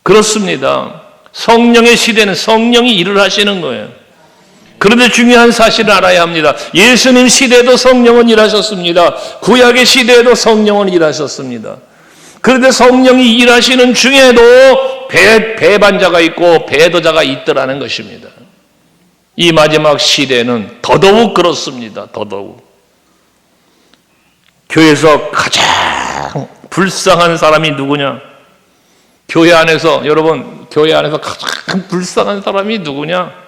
그렇습니다. 성령의 시대는 성령이 일을 하시는 거예요. 그런데 중요한 사실을 알아야 합니다. 예수님 시대에도 성령은 일하셨습니다. 구약의 시대에도 성령은 일하셨습니다. 그런데 성령이 일하시는 중에도 배반자가 있고 배도자가 있더라는 것입니다. 이 마지막 시대는 더더욱 그렇습니다. 더더욱. 교회에서 가장 불쌍한 사람이 누구냐? 교회 안에서, 여러분, 교회 안에서 가장 불쌍한 사람이 누구냐?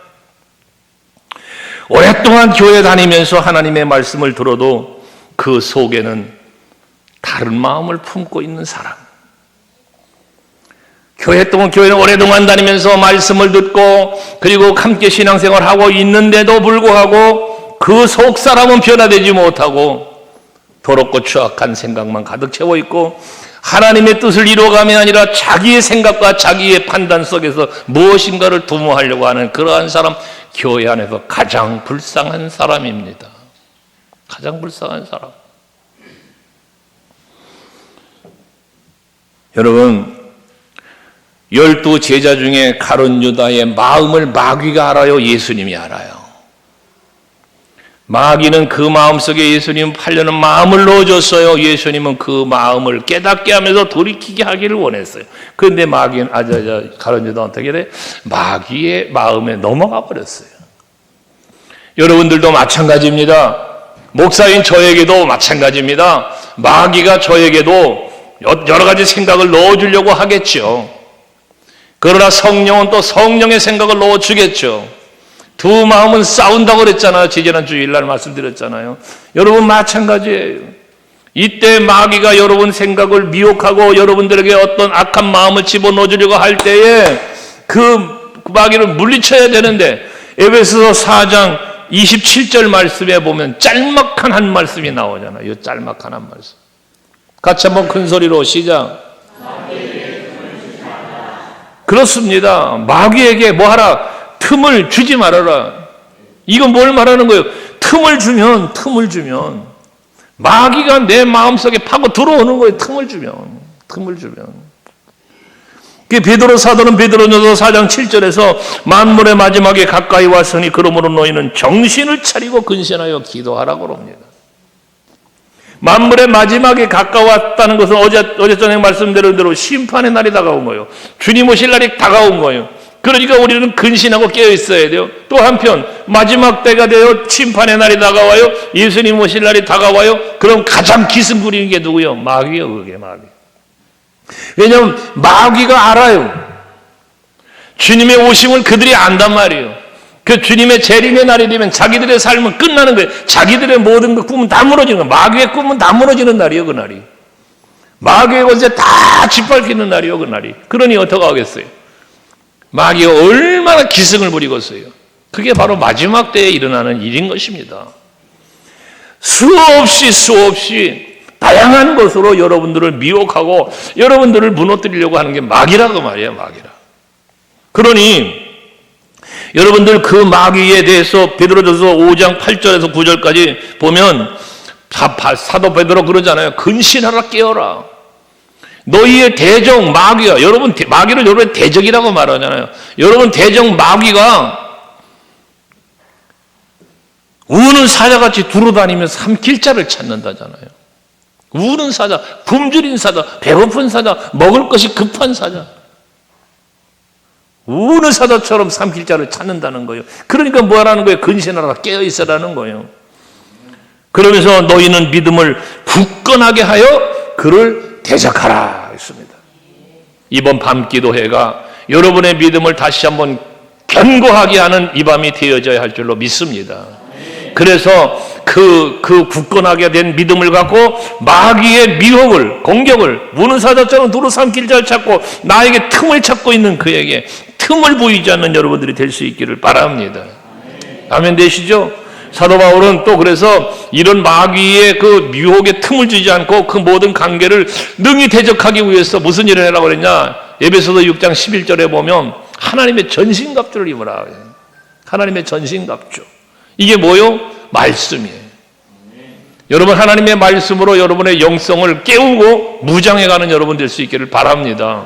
오랫동안 교회 다니면서 하나님의 말씀을 들어도 그 속에는 다른 마음을 품고 있는 사람. 교회는 오랫동안 다니면서 말씀을 듣고 그리고 함께 신앙생활을 하고 있는데도 불구하고 그 속 사람은 변화되지 못하고 더럽고 추악한 생각만 가득 채워 있고 하나님의 뜻을 이루어감이 아니라 자기의 생각과 자기의 판단 속에서 무엇인가를 도모하려고 하는 그러한 사람, 교회 안에서 가장 불쌍한 사람입니다. 가장 불쌍한 사람. 여러분, 12 제자 중에 가룟 유다의 마음을 마귀가 알아요? 예수님이 알아요? 마귀는 그 마음속에 예수님 팔려는 마음을 넣어줬어요. 예수님은 그 마음을 깨닫게 하면서 돌이키게 하기를 원했어요. 그런데 마귀는 가룟 유다는 어떻게 돼? 마귀의 마음에 넘어가 버렸어요. 여러분들도 마찬가지입니다. 목사인 저에게도 마찬가지입니다. 마귀가 저에게도 여러 가지 생각을 넣어주려고 하겠죠. 그러나 성령은 또 성령의 생각을 넣어주겠죠. 두 마음은 싸운다고 그랬잖아요. 지지난 주일날 말씀드렸잖아요. 여러분 마찬가지예요. 이때 마귀가 여러분 생각을 미혹하고 여러분들에게 어떤 악한 마음을 집어넣어주려고 할 때에 그 마귀를 물리쳐야 되는데 에베소서 4장 27절 말씀에 보면 짤막한 한 말씀이 나오잖아요. 이 짤막한 한 말씀. 같이 한번 큰 소리로 시작. 그렇습니다. 마귀에게 뭐하라? 틈을 주지 말아라. 이건 뭘 말하는 거예요? 틈을 주면 마귀가 내 마음속에 파고 들어오는 거예요. 틈을 주면. 베드로 사도는 베드로전서 4장 7절에서 만물의 마지막에 가까이 왔으니 그러므로 너희는 정신을 차리고 근신하여 기도하라고 합니다. 만물의 마지막에 가까웠다는 것은 어제 전에 말씀드린 대로 심판의 날이 다가온 거예요. 주님 오실 날이 다가온 거예요. 그러니까 우리는 근신하고 깨어 있어야 돼요. 또 한편 마지막 때가 되어 심판의 날이 다가와요. 예수님 오실 날이 다가와요. 그럼 가장 기승 부리는 게 누구요? 마귀요. 그게 마귀. 왜냐하면 마귀가 알아요. 주님의 오심을 그들이 안단 말이에요. 그 주님의 재림의 날이 되면 자기들의 삶은 끝나는 거예요. 자기들의 모든 꿈은 다 무너지는 거예요. 마귀의 꿈은 다 무너지는 날이에요. 그 날이. 마귀의 것에 다 짓밟히는 날이에요. 그 날이. 그러니 어떻게 하겠어요? 마귀가 얼마나 기승을 부리겠어요. 그게 바로 마지막 때에 일어나는 일인 것입니다. 수없이 다양한 것으로 여러분들을 미혹하고 여러분들을 무너뜨리려고 하는 게 마귀라고 말이에요. 마귀라. 그러니 여러분들 그 마귀에 대해서 베드로전서 5장 8절에서 9절까지 보면 사도 베드로 그러잖아요. 근신하라 깨어라. 너희의 대적 마귀가 마귀를 여러분의 대적이라고 말하잖아요. 여러분 대적 마귀가 우는 사자같이 두루다니면서 삼킬 자를 찾는다잖아요. 우는 사자, 굶주린 사자, 배고픈 사자, 먹을 것이 급한 사자. 우는 사자처럼 삼킬 자를 찾는다는 거예요. 그러니까 뭐라는 거예요? 근신하라 깨어있으라는 거예요. 그러면서 너희는 믿음을 굳건하게 하여 그를 대적하라 했습니다. 이번 밤기도회가 여러분의 믿음을 다시 한번 견고하게 하는 이 밤이 되어져야 할 줄로 믿습니다. 그래서 그 굳건하게 된 믿음을 갖고 마귀의 미혹을, 공격을 우는 사자처럼 두루 삼킬 자를 찾고 나에게 틈을 찾고 있는 그에게 틈을 보이지 않는 여러분들이 될 수 있기를 바랍니다. 아멘 되시죠? 사도 바울은 또 그래서 이런 마귀의 그 미혹에 틈을 주지 않고 그 모든 관계를 능히 대적하기 위해서 무슨 일을 하라고 그랬냐? 에베소서 6장 11절에 보면 하나님의 전신갑주를 입으라. 하나님의 전신갑주. 이게 뭐요? 말씀이에요. 여러분 하나님의 말씀으로 여러분의 영성을 깨우고 무장해가는 여러분 될 수 있기를 바랍니다.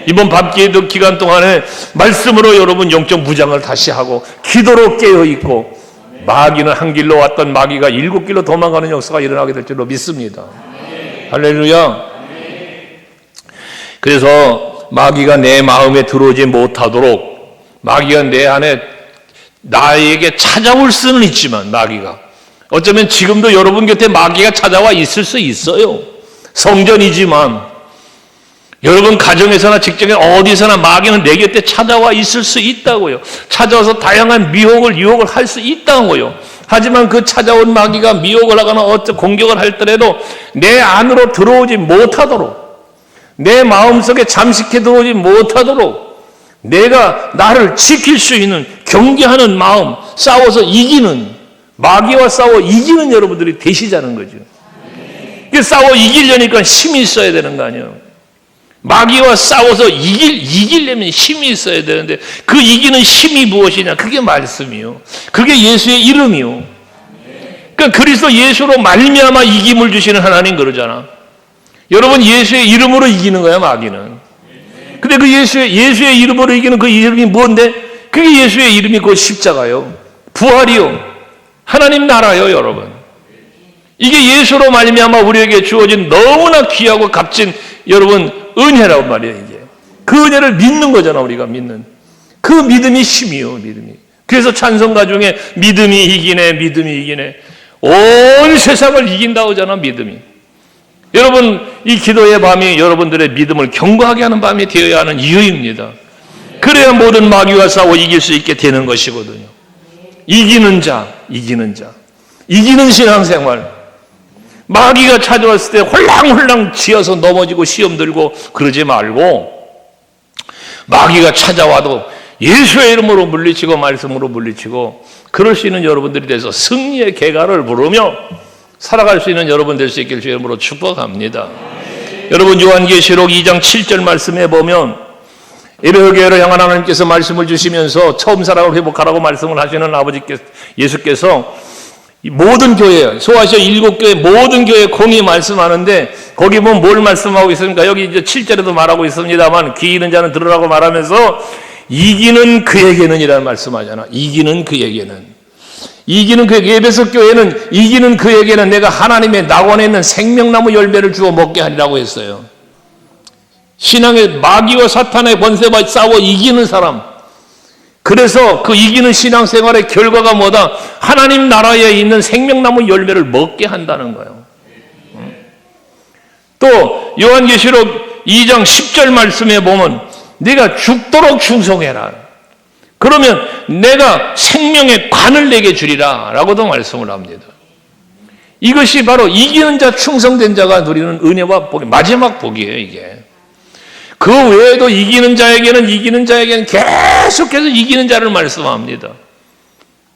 이번 밤기도 기간 동안에 말씀으로 여러분 영적 무장을 다시 하고 기도로 깨어있고 마귀는 한 길로 왔던 마귀가 7길로 도망가는 역사가 일어나게 될 줄로 믿습니다. 할렐루야. 그래서 마귀가 내 마음에 들어오지 못하도록 마귀가 내 안에 나에게 찾아올 수는 있지만 마귀가 어쩌면 지금도 여러분 곁에 마귀가 찾아와 있을 수 있어요. 성전이지만 여러분 가정에서나 직장에 어디서나 마귀는 내 곁에 찾아와 있을 수 있다고요. 찾아와서 다양한 유혹을 할 수 있다고요. 하지만 그 찾아온 마귀가 미혹을 하거나 어떤 공격을 할 때라도 내 안으로 들어오지 못하도록 내 마음속에 잠식해 들어오지 못하도록 내가 나를 지킬 수 있는 경계하는 마음, 싸워서 이기는 마귀와 싸워 이기는 여러분들이 되시자는 거죠. 싸워 이기려니까 힘이 있어야 되는 거 아니에요. 마귀와 싸워서 이기려면 힘이 있어야 되는데 그 이기는 힘이 무엇이냐? 그게 말씀이요. 그게 예수의 이름이요. 그러니까 그리스도 예수로 말미암아 이김을 주시는 하나님 그러잖아. 여러분 예수의 이름으로 이기는 거야 마귀는. 근데 그 예수의 이름으로 이기는 그 이름이 뭔데? 그게 예수의 이름이 그 십자가요. 부활이요. 하나님 나라요 여러분. 이게 예수로 말미암아 우리에게 주어진 너무나 귀하고 값진 여러분 은혜라고 말이에요. 이게 그 은혜를 믿는 거잖아. 우리가 믿는 그 믿음이 힘이요. 믿음이. 그래서 찬송가 중에 믿음이 이기네 온 세상을 이긴다고 하잖아. 믿음이. 여러분 이 기도의 밤이 여러분들의 믿음을 견고하게 하는 밤이 되어야 하는 이유입니다. 그래야 모든 마귀와 싸워 이길 수 있게 되는 것이거든요. 이기는 신앙생활. 마귀가 찾아왔을 때 홀랑홀랑 지어서 넘어지고 시험 들고 그러지 말고 마귀가 찾아와도 예수의 이름으로 물리치고 말씀으로 물리치고 그럴 수 있는 여러분들이 돼서 승리의 계가를 부르며 살아갈 수 있는 여러분 될 수 있길 주의 이름으로 축복합니다. 여러분 요한계시록 2장 7절 말씀에 보면 에베소교회를 향한 하나님께서 말씀을 주시면서 처음 사랑을 회복하라고 말씀을 하시는 아버지께서 예수께서 이 모든 교회, 소아시아 7교회 모든 교회 공히 말씀하는데 거기 보면 뭘 말씀하고 있습니까? 여기 이제 7절에도 말하고 있습니다만 귀 있는 자는 들으라고 말하면서 이기는 그에게는 이라는 말씀하잖아. 이기는 그에게는. 이기는 그에게, 에베소 교회는 이기는 그에게는 내가 하나님의 낙원에 있는 생명나무 열매를 주어 먹게 하리라고 했어요. 신앙의 마귀와 사탄의 권세와 싸워 이기는 사람. 그래서 그 이기는 신앙생활의 결과가 뭐다? 하나님 나라에 있는 생명나무 열매를 먹게 한다는 거예요. 또 요한계시록 2장 10절 말씀에 보면 네가 죽도록 충성해라. 그러면 내가 생명의 관을 내게 주리라 라고도 말씀을 합니다. 이것이 바로 이기는 자, 충성된 자가 누리는 은혜와 복의 마지막 복이에요. 이게 그 외에도 이기는 자에게는 계속해서 이기는 자를 말씀합니다.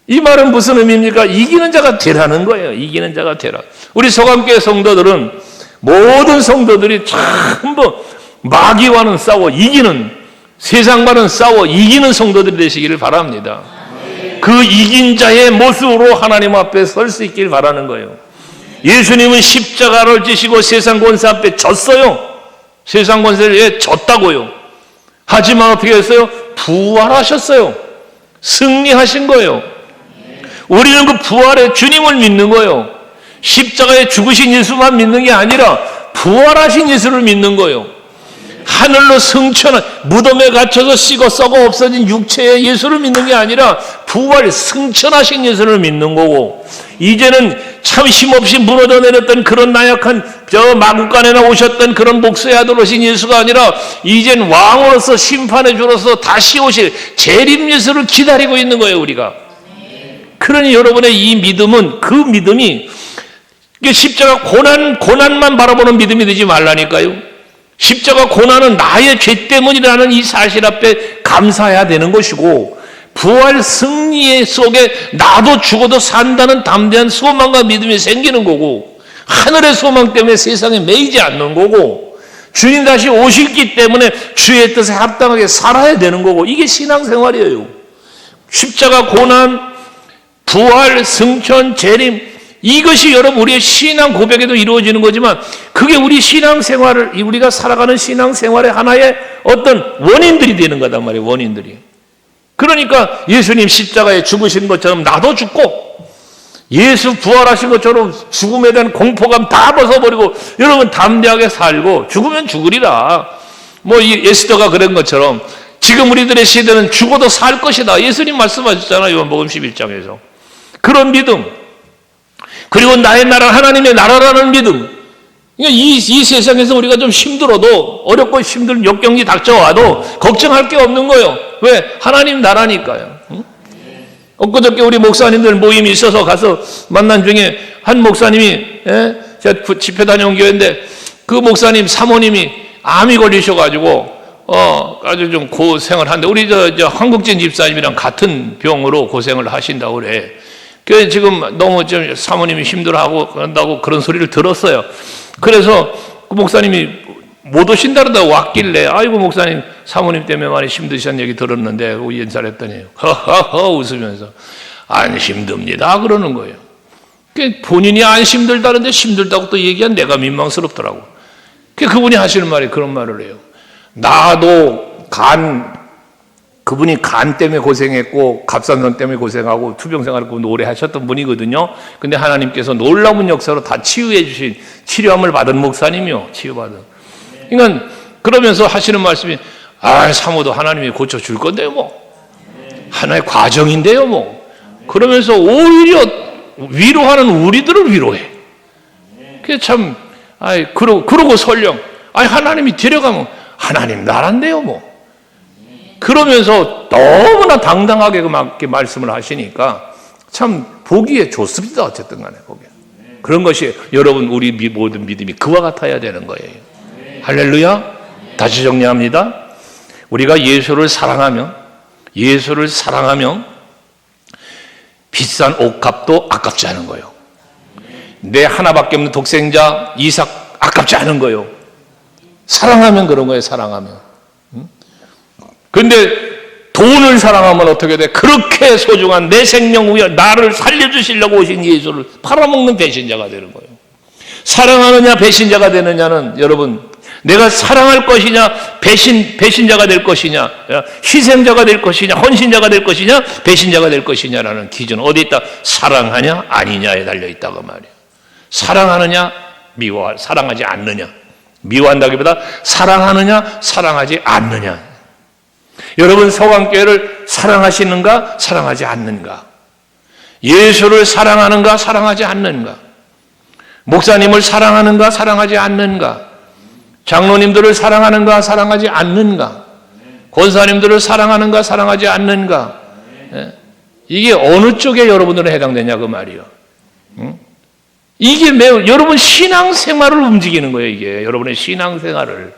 이 말은 무슨 의미입니까? 이기는 자가 되라는 거예요. 이기는 자가 되라. 우리 서강교회 성도들은 모든 성도들이 전부 마귀와는 싸워 이기는, 세상과는 싸워 이기는 성도들이 되시기를 바랍니다. 그 이긴 자의 모습으로 하나님 앞에 설 수 있길 바라는 거예요. 예수님은 십자가를 지시고 세상 권세 앞에 졌어요. 세상 권세를 졌다고요. 하지만 어떻게 했어요? 부활하셨어요. 승리하신 거예요. 우리는 그 부활의 주님을 믿는 거예요. 십자가에 죽으신 예수만 믿는 게 아니라 부활하신 예수를 믿는 거예요. 하늘로 승천한, 무덤에 갇혀서 식어 썩어 없어진 육체의 예수를 믿는 게 아니라 부활 승천하신 예수를 믿는 거고, 이제는 참 힘없이 무너져 내렸던 그런 나약한 저 마구간에나 오셨던 그런 목수의 아들 오신 예수가 아니라 이젠 왕으로서 심판의 주로서 다시 오실 재림 예수를 기다리고 있는 거예요, 우리가. 그러니 여러분의 이 믿음은, 그 믿음이 십자가 고난만 바라보는 믿음이 되지 말라니까요. 십자가 고난은 나의 죄 때문이라는 이 사실 앞에 감사해야 되는 것이고, 부활 승리 속에 나도 죽어도 산다는 담대한 소망과 믿음이 생기는 거고, 하늘의 소망 때문에 세상에 매이지 않는 거고, 주님 다시 오실기 때문에 주의 뜻에 합당하게 살아야 되는 거고, 이게 신앙생활이에요. 십자가 고난, 부활, 승천, 재림, 이것이 여러분 우리의 신앙 고백에도 이루어지는 거지만, 그게 우리 신앙생활을, 우리가 살아가는 신앙생활의 하나의 어떤 원인들이 되는 거단 말이에요. 원인들이. 그러니까 예수님 십자가에 죽으신 것처럼 나도 죽고, 예수 부활하신 것처럼 죽음에 대한 공포감 다 벗어버리고 여러분 담대하게 살고, 죽으면 죽으리라. 뭐 이 에스더가 그런 것처럼 지금 우리들의 시대는 죽어도 살 것이다. 예수님 말씀하셨잖아요. 요한복음 11장에서. 그런 믿음, 그리고 나의 나라, 하나님의 나라라는 믿음. 그러니까 이 세상에서 우리가 좀 힘들어도, 어렵고 힘든 역경이 닥쳐와도 걱정할 게 없는 거예요. 왜? 하나님 나라니까요. 응? 엊그저께 우리 목사님들 모임이 있어서 가서 만난 중에 한 목사님이, 제가 집회 다녀온 교회인데 그 목사님 사모님이 암이 걸리셔가지고 아주 좀 고생을 하는데, 우리 저 한국진 집사님이랑 같은 병으로 고생을 하신다고 그래. 그래서 지금 너무 좀 사모님이 힘들어하고 그런다고 그런 소리를 들었어요. 그래서 그 목사님이 못 오신다고 왔길래, 아이고 목사님 사모님 때문에 많이 힘드시다는 얘기 들었는데 우리 인사했더니 허허허 웃으면서 안 힘듭니다 그러는 거예요. 본인이 안 힘들다는데 힘들다고 또 얘기한 내가 민망스럽더라고. 그분이 하시는 말이 그런 말을 해요. 나도 그분이 간 때문에 고생했고 갑상선 때문에 고생하고 투병생활을 오래 하셨던 분이거든요. 근데 하나님께서 놀라운 역사로 다 치유해 주신, 치료함을 받은 목사님이요. 치유받은. 그러니까 그러면서 하시는 말씀이, 사모도 하나님이 고쳐줄 건데요 뭐. 하나의 과정인데요 뭐. 그러면서 오히려 위로하는 우리들을 위로해. 그게 참, 그러고 설령, 하나님이 데려가면 하나님 나라인데요 뭐. 그러면서 너무나 당당하게 그렇게 말씀을 하시니까 참 보기에 좋습니다. 어쨌든 간에 보기에. 그런 것이 여러분 우리 모든 믿음이 그와 같아야 되는 거예요. 할렐루야. 다시 정리합니다. 우리가 예수를 사랑하면 비싼 옷값도 아깝지 않은 거예요. 내 하나밖에 없는 독생자 이삭 아깝지 않은 거예요. 사랑하면 그런 거예요. 사랑하면. 근데 돈을 사랑하면 어떻게 돼? 그렇게 소중한 내 생명 위에 나를 살려주시려고 오신 예수를 팔아먹는 배신자가 되는 거예요. 사랑하느냐 배신자가 되느냐는 여러분, 내가 사랑할 것이냐 배신자가 될 것이냐, 희생자가 될 것이냐 헌신자가 될 것이냐 배신자가 될 것이냐라는 기준은 어디 있다? 사랑하냐 아니냐에 달려있다고 말이에요. 사랑하느냐 사랑하지 않느냐. 미워한다기보다 사랑하느냐 사랑하지 않느냐. 여러분 서강교회를 사랑하시는가 사랑하지 않는가? 예수를 사랑하는가 사랑하지 않는가? 목사님을 사랑하는가 사랑하지 않는가? 장로님들을 사랑하는가 사랑하지 않는가? 권사님들을 사랑하는가 사랑하지 않는가? 이게 어느 쪽에 여러분들은 해당되냐 그 말이요. 이게 매우 여러분 신앙생활을 움직이는 거예요. 이게 여러분의 신앙생활을,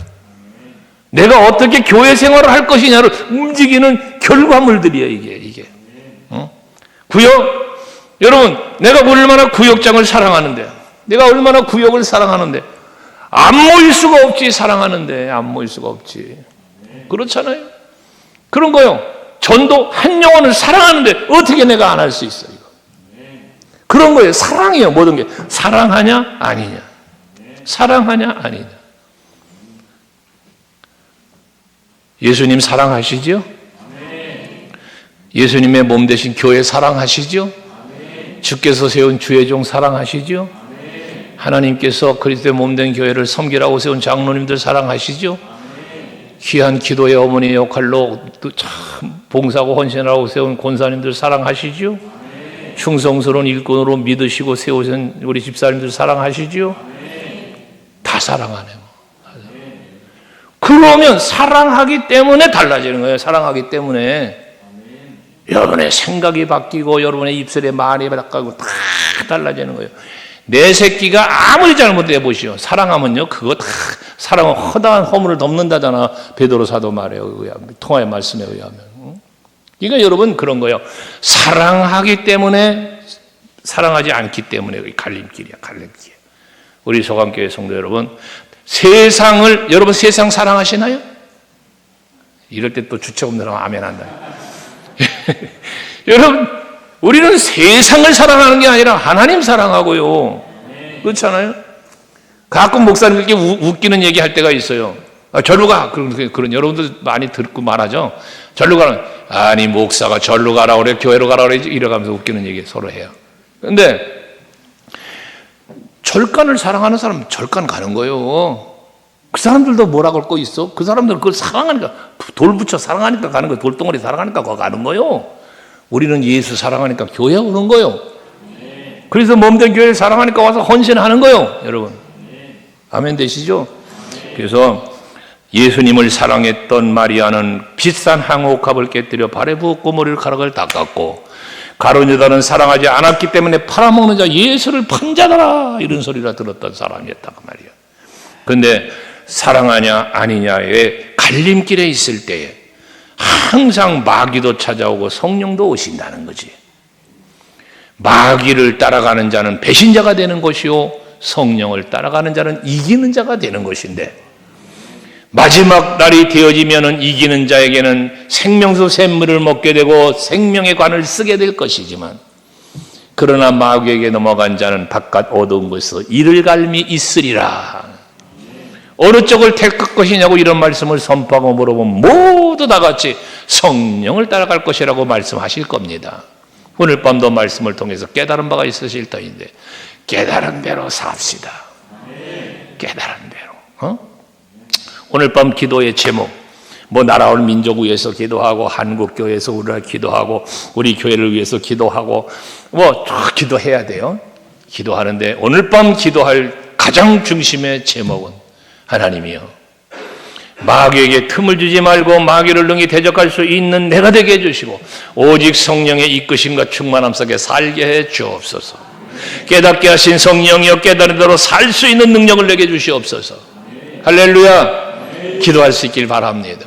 내가 어떻게 교회 생활을 할 것이냐를 움직이는 결과물들이에요. 이게 구역, 여러분 내가 얼마나 구역장을 사랑하는데, 내가 얼마나 구역을 사랑하는데 안 모일 수가 없지. 사랑하는데 안 모일 수가 없지. 그렇잖아요. 그런 거요. 전도 한 영혼을 사랑하는데 어떻게 내가 안 할 수 있어요? 그런 거예요. 사랑이에요. 모든 게 사랑하냐 아니냐, 사랑하냐 아니냐. 예수님 사랑하시죠? 예수님의 몸 되신 교회 사랑하시죠? 주께서 세운 주의 종 사랑하시죠? 하나님께서 그리스도의 몸된 교회를 섬기라고 세운 장로님들 사랑하시죠? 귀한 기도의 어머니의 역할로 참 봉사하고 헌신하라고 세운 권사님들 사랑하시죠? 충성스러운 일꾼으로 믿으시고 세우신 우리 집사님들 사랑하시죠? 다 사랑하네요. 그러면 사랑하기 때문에 달라지는 거예요. 사랑하기 때문에 여러분의 생각이 바뀌고 여러분의 입술의 말이 바뀌고 다 달라지는 거예요. 내 새끼가 아무리 잘못해 보시오. 사랑하면요, 그거 다, 사랑은 허다한 허물을 덮는다잖아. 베드로 사도 말에 의하면, 통화의 말씀에 의하면. 그러니까 여러분 그런 거예요. 사랑하기 때문에, 사랑하지 않기 때문에 갈림길이야, 갈림길. 우리 소강교회 성도 여러분, 세상을, 여러분 세상 사랑하시나요? 이럴 때 또 주책 없는 사람 아멘 한다. 여러분, 우리는 세상을 사랑하는 게 아니라 하나님 사랑하고요. 그렇잖아요? 가끔 목사님들께 웃기는 얘기 할 때가 있어요. 절로 가. 그런 여러분들 많이 듣고 말하죠. 절로 가는, 아니 목사가 절로 가라 그래, 교회로 가라 그래, 이래가면서 웃기는 얘기 서로 해요. 근데 절간을 사랑하는 사람은 절간 가는 거예요. 그 사람들도 뭐라 그럴 거 있어? 그 사람들은 그걸 사랑하니까, 돌 붙여 사랑하니까 가는 거예요. 돌덩어리 사랑하니까 거기 가는 거예요. 우리는 예수 사랑하니까 교회 오는 거예요. 그래서 몸된 교회를 사랑하니까 와서 헌신하는 거예요. 여러분 아멘 되시죠? 그래서 예수님을 사랑했던 마리아는 비싼 항옥합을 깨뜨려 발에 부었고 머리를 가락을 닦았고, 가룟 유다는 사랑하지 않았기 때문에 팔아먹는 자 예수를 판자더라 이런 소리를 들었던 사람이었단 말이야. 그런데 사랑하냐 아니냐의 갈림길에 있을 때에 항상 마귀도 찾아오고 성령도 오신다는 거지. 마귀를 따라가는 자는 배신자가 되는 것이요, 성령을 따라가는 자는 이기는 자가 되는 것인데, 마지막 날이 되어지면은 이기는 자에게는 생명수 샘물을 먹게 되고 생명의 관을 쓰게 될 것이지만, 그러나 마귀에게 넘어간 자는 바깥 어두운 곳에서 이를 갈미 있으리라. 어느 쪽을 택할 것이냐고 이런 말씀을 선포하고 물어보면 모두 다 같이 성령을 따라갈 것이라고 말씀하실 겁니다. 오늘 밤도 말씀을 통해서 깨달은 바가 있으실 터인데 깨달은 대로 삽시다. 깨달은 대로. 오늘 밤 기도의 제목, 뭐 나라올 민족 위해서 기도하고, 한국 교회에서 우리를 기도하고, 우리 교회를 위해서 기도하고, 뭐 기도해야 돼요. 기도하는데 오늘 밤 기도할 가장 중심의 제목은, 하나님이여 마귀에게 틈을 주지 말고 마귀를 능히 대적할 수 있는 내가 되게 해주시고, 오직 성령의 이끄심과 충만함 속에 살게 해 주옵소서. 깨닫게 하신 성령이여 깨달은 대로 살 수 있는 능력을 내게 주시옵소서. 할렐루야. 기도할 수 있길 바랍니다.